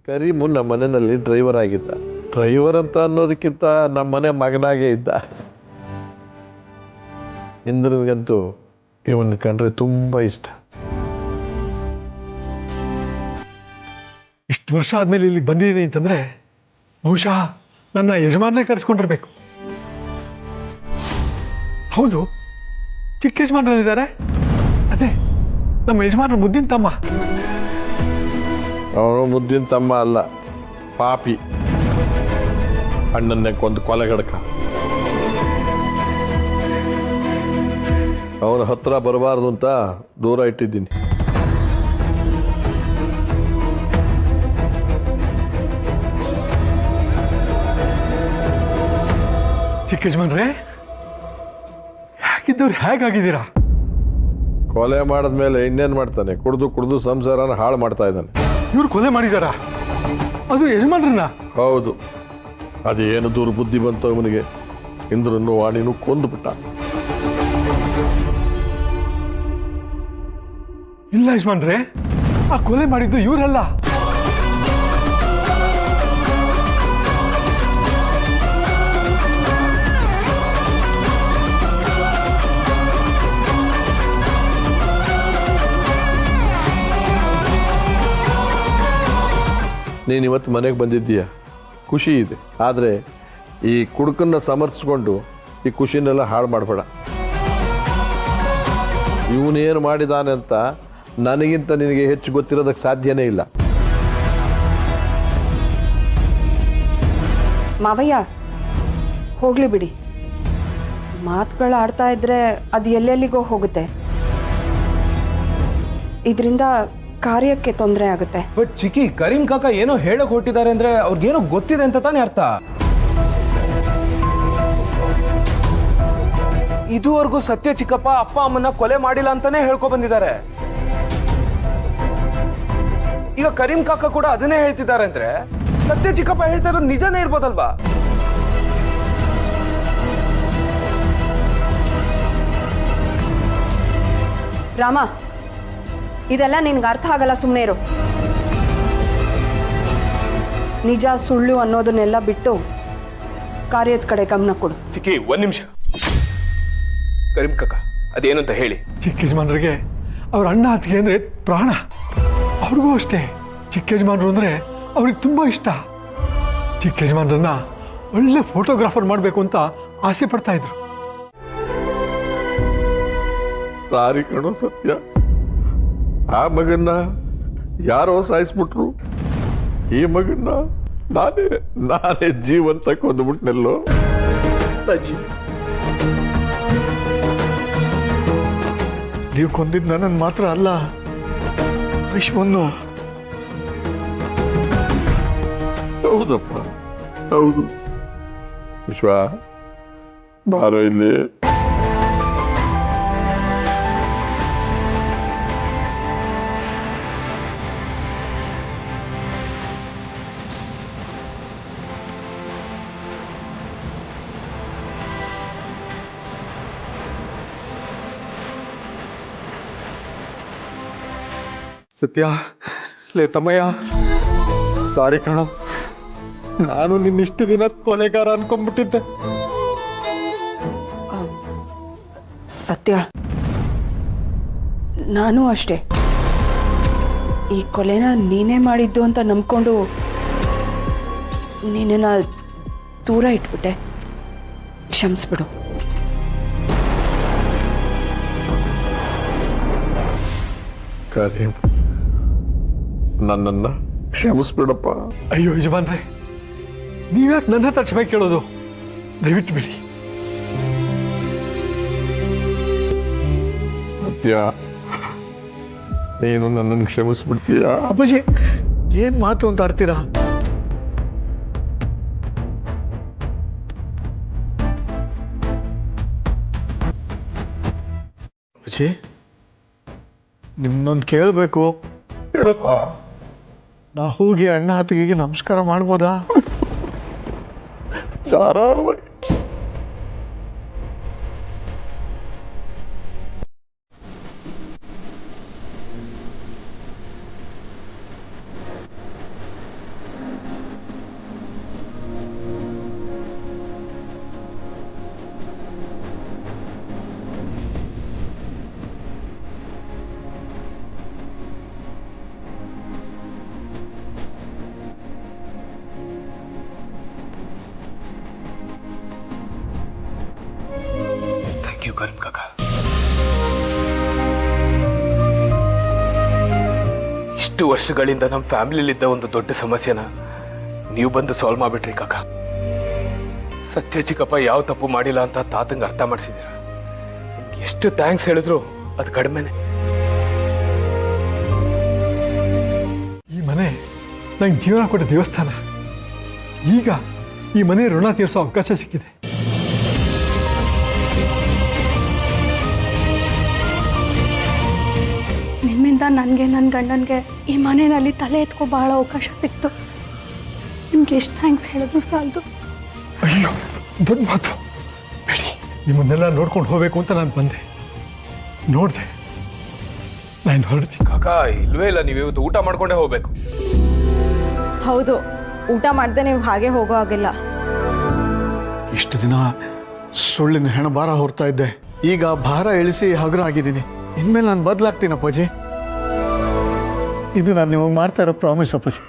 ಕರೀಮು ನಮ್ಮ ಮನೆಯಲ್ಲಿ ಡ್ರೈವರ್ ಆಗಿದ್ದ. ಡ್ರೈವರ್ ಅಂತ ಅನ್ನೋದಕ್ಕಿಂತ ನಮ್ಮ ಮನೆ ಮಗನಾಗೇ ಇದ್ದ. ಇಂದ್ರನಿಗಂತೂ ಇವನ್ನ ಕಂಡ್ರೆ ತುಂಬ ಇಷ್ಟ. ಇಷ್ಟು ವರ್ಷ ಆದ್ಮೇಲೆ ಇಲ್ಲಿ ಬಂದಿದ್ದೀನಿ ಅಂತಂದ್ರೆ ಬಹುಶಃ ನನ್ನ ಯಜಮಾನ್ನೇ ಕರೆಸ್ಕೊಂಡಿರ್ಬೇಕು. ಹೌದು, ಚಿಕ್ಕ ಯಜಮಾನ್ರಿದ್ದಾರೆ. ಅದೇ ನಮ್ಮ ಯಜಮಾನ್ರ ಮುದ್ದಿನ ತಮ್ಮ. ಅವನು ಮುದ್ದಿನ ತಮ್ಮ ಅಲ್ಲ, ಪಾಪಿ. ಅಣ್ಣನ್ನೇ ಕೊಂದು ಕೊಲೆಗಡಕ. ಅವನ ಹತ್ರ ಬರಬಾರ್ದು ಅಂತ ದೂರ ಇಟ್ಟಿದ್ದೀನಿ. ಚಿಕ್ಕ ಯಜಮಾನ್ರೆ, ಯಾಕಿದ್ದವ್ರು ಹೇಗಾಗಿದ್ದೀರಾ? ಕೊಲೆ ಮಾಡಿದ್ಮೇಲೆ ಇನ್ನೇನು ಮಾಡ್ತಾನೆ? ಕುಡ್ದು ಕುಡ್ದು ಸಂಸಾರನ ಹಾಳು ಮಾಡ್ತಾ ಇದ್ದಾನೆ. ಇವ್ರು ಕೊಲೆ ಮಾಡಿದಾರ? ಅದು ಯಜಮಾನ್ರನ್ನ? ಹೌದು. ಅದೇನು ದುರ್ಬುದ್ಧಿ ಬಂತು ಅವನಿಗೆ. ಇಂದ್ರನ್ನು ವಾಣಿನೂ ಕೊಂದುಬಿಟ್ಟ. ಇಲ್ಲ ಯಜಮಾನ್ರೆ, ಆ ಕೊಲೆ ಮಾಡಿದ್ದು ಇವರಲ್ಲ. ನೀನು ಇವತ್ತು ಮನೆಗೆ ಬಂದಿದ್ದೀಯ, ಖುಷಿ ಇದೆ. ಆದರೆ ಈ ಕುಡುಕನ್ನ ಸಮರ್ಥಿಸ್ಕೊಂಡು ಈ ಖುಷಿನೆಲ್ಲ ಹಾಳು ಮಾಡಬೇಡ. ಇವನೇನು ಮಾಡಿದಾನೆ ಅಂತ ನನಗಿಂತ ನಿನಗೆ ಹೆಚ್ಚು ಗೊತ್ತಿರೋದಕ್ಕೆ ಸಾಧ್ಯನೇ ಇಲ್ಲ. ಮಾವಯ್ಯ, ಹೋಗ್ಲಿ ಬಿಡಿ. ಮಾತುಗಳು ಆಡ್ತಾ ಇದ್ರೆ ಅದು ಎಲ್ಲೆಲ್ಲಿಗೋ ಹೋಗುತ್ತೆ. ಇದರಿಂದ ಕಾರ್ಯಕ್ಕೆ ತೊಂದರೆ ಆಗುತ್ತೆ. ಬಟ್ ಚಿಕ್ಕಿ, ಕರೀಂ ಕಾಕ ಏನೋ ಹೇಳಕ್ ಹೊರಟಿದ್ದಾರೆ ಅಂದ್ರೆ ಅವ್ರಿಗೇನೋ ಗೊತ್ತಿದೆ ಅಂತ ತಾನೇ ಅರ್ಥ. ಇದುವರೆಗೂ ಸತ್ಯ ಚಿಕ್ಕಪ್ಪ ಅಪ್ಪ ಅಮ್ಮನ್ನ ಕೊಲೆ ಮಾಡಿಲ್ಲ ಅಂತಾನೆ ಹೇಳ್ಕೊ ಬಂದಿದ್ದಾರೆ. ಈಗ ಕರೀಂ ಕಾಕ ಕೂಡ ಅದನ್ನೇ ಹೇಳ್ತಿದ್ದಾರೆ ಅಂದ್ರೆ ಸತ್ಯ ಚಿಕ್ಕಪ್ಪ ಹೇಳ್ತಾ ಇರೋದು ನಿಜನೇ ಇರ್ಬೋದಲ್ವಾ? ರಾಮ, ಇದೆಲ್ಲ ನಿನ್ಗೆ ಅರ್ಥ ಆಗಲ್ಲ, ಸುಮ್ಮನೆ ಇರು. ನಿಜ ಸುಳ್ಳು ಅನ್ನೋದನ್ನೆಲ್ಲ ಬಿಟ್ಟು ಕಾರ್ಯದ ಕಡೆ ಗಮನ ಕೊಡು. ಚಿಕ್ಕಿ, ಒಂದ್ ನಿಮಿಷ. ಕರೀಂ ಕಾಕ ಅದೇನು ಅಂತ ಹೇಳಿ. ಚಿಕ್ಕ ಯಜಮಾನ್ರಿಗೆ ಅವ್ರ ಅಣ್ಣ ಅತ್ತಿಗೆ ಅಂದ್ರೆ ಪ್ರಾಣ. ಅವ್ರಿಗೂ ಅಷ್ಟೇ. ಚಿಕ್ಕ ಯಜಮಾನ್ರು ಅಂದ್ರೆ ಅವ್ರಿಗೆ ತುಂಬಾ ಇಷ್ಟ. ಚಿಕ್ಕ ಯಜಮಾನ್ರನ್ನ ಒಳ್ಳೆ ಫೋಟೋಗ್ರಾಫರ್ ಮಾಡಬೇಕು ಅಂತ ಆಸೆ ಪಡ್ತಾ ಇದ್ರು. ಸಾರಿ ಕಣೋ ಸತ್ಯ, ಆ ಮಗನ್ನ ಯಾರೋ ಸಾಯಿಸ್ಬಿಟ್ರು. ಈ ಮಗನ್ನ ನಾನೇ ಜೀವಂತ ಕೊಂದುಬಿಟ್ನೆಲ್ಲೋ. ನೀವು ಕೊಂದಿದ್ ನನ್ನ ಮಾತ್ರ ಅಲ್ಲ, ವಿಶ್ವನ್ನು. ಹೌದಪ್ಪ, ಹೌದು. ವಿಶ್ವ, ಬಾರೋ ಇಲ್ಲಿ. ಸತ್ಯ, ಲೇ ತಮ್ಮಯ್ಯ, ಸಾರಿ ಕಣ. ನಾನು ನಿನ್ನಿಷ್ಟು ದಿನ ಕೊಲೆಗಾರ ಅನ್ಕೊಂಡ್ಬಿಟ್ಟಿದ್ದೆ. ಸತ್ಯ, ನಾನು ಅಷ್ಟೇ. ಈ ಕೊಲೆನ ನೀನೇ ಮಾಡಿದ್ದು ಅಂತ ನಂಬ್ಕೊಂಡು ನಿನ್ನ ದೂರ ಇಟ್ಬಿಟ್ಟೆ. ಕ್ಷಮಿಸ್ಬಿಡು. ಕರೀಂ, ನನ್ನನ್ನ ಕ್ಷಮಿಸ್ಬಿಡಪ್ಪ. ಅಯ್ಯೋ ಯಜಮಾನ್ರೆ, ನೀವ್ಯಾಕೆ ನನ್ನ ಹತ್ರ ಕ್ಷಮೆ ಕೇಳೋದು? ದಯವಿಟ್ಟು ಬಿಡಿ. ಸತ್ಯ, ನೀನು ನನ್ನನ್ನು ಕ್ಷಮಿಸ್ಬಿಡ್ತೀಯಾ? ಅಪ್ಪಾಜಿ, ಏನ್ ಮಾತು ಅಂತ ಆಡ್ತೀರಾ? ಅಪ್ಪಾಜಿ, ನಿಮ್ನೊಂದು ಕೇಳಬೇಕು. ಹೇಳಪ್ಪ. ನಾ ಹೋಗಿ ಅಣ್ಣ ಅತ್ತಿಗೆಗೆ ನಮಸ್ಕಾರ ಮಾಡ್ಬೋದಾ? ಧಾರಾಳವಾಗಿ. ಇಷ್ಟು ವರ್ಷಗಳಿಂದ ನಮ್ಮ ಫ್ಯಾಮಿಲಿಲಿದ್ದ ಒಂದು ದೊಡ್ಡ ಸಮಸ್ಯೆನ ನೀವು ಬಂದು ಸಾಲ್ವ್ ಮಾಡ್ಬಿಟ್ರಿ ಕಾಕ. ಸತ್ಯ ಚಿಕ್ಕಪ್ಪ ಯಾವ ತಪ್ಪು ಮಾಡಿಲ್ಲ ಅಂತ ತಾತಂಗೆ ಅರ್ಥ ಮಾಡಿಸಿದ್ದೀರ. ಎಷ್ಟು ಥ್ಯಾಂಕ್ಸ್ ಹೇಳಿದ್ರು ಅದು ಕಡಿಮೆನೆ. ಈ ಮನೆ ನಂಗೆ ಜೀವನ ಕೊಟ್ಟ ದೇವಸ್ಥಾನ. ಈಗ ಈ ಮನೆ ಋಣ ತೀರಿಸೋ ಅವಕಾಶ ಸಿಕ್ಕಿದೆ. ನಿಮ್ಮಿಂದ ನನಗೆ ನನ್ನ ಗಂಡನಿಗೆ ಈ ಮನೆಯಲ್ಲಿ ತಲೆ ಎತ್ಕೋ ಬಹಳ ಅವಕಾಶ ಸಿಕ್ತು. ನಿಮ್ಗೆ ಎಷ್ಟು ಥ್ಯಾಂಕ್ಸ್ ಹೇಳಿದ್ರು ಸಾಲದು. ಅಯ್ಯೋ, ದೊಡ್ಡ ಮಾತು ಬೇಡಿ. ನಿಮ್ಮನ್ನೆಲ್ಲ ನೋಡ್ಕೊಂಡು ಹೋಗ್ಬೇಕು ಅಂತ ನಾನು ಬಂದೆ, ನೋಡಿದೆ, ನಾನು ಹೊರಡ್ತೀನಿ. ಕಾಕ ಇಲ್ವೇ ಇಲ್ಲ, ನೀವು ಇವತ್ತು ಊಟ ಮಾಡ್ಕೊಂಡೇ ಹೋಗ್ಬೇಕು. ಹೌದು, ಊಟ ಮಾಡದೆ ನೀವು ಹಾಗೆ ಹೋಗೋ ಆಗಿಲ್ಲ. ಇಷ್ಟು ದಿನ ಸುಳ್ಳಿನ ಹೆಣ ಭಾರ ಹೊರ್ತಾ ಇದ್ದೆ, ಈಗ ಭಾರ ಇಳಿಸಿ ಹಗುರ ಆಗಿದ್ದೀನಿ. ಇನ್ಮೇಲೆ ನಾನು ಬದಲಾಗ್ತೀನಿ ಅಪ್ಪಾಜಿ. ಇದು ನಾನು ನಿಮಗೆ ಮಾಡ್ತಾ ಇರೋ ಪ್ರಾಮಿಸ್ ಅಪ್ಪಾಜಿ.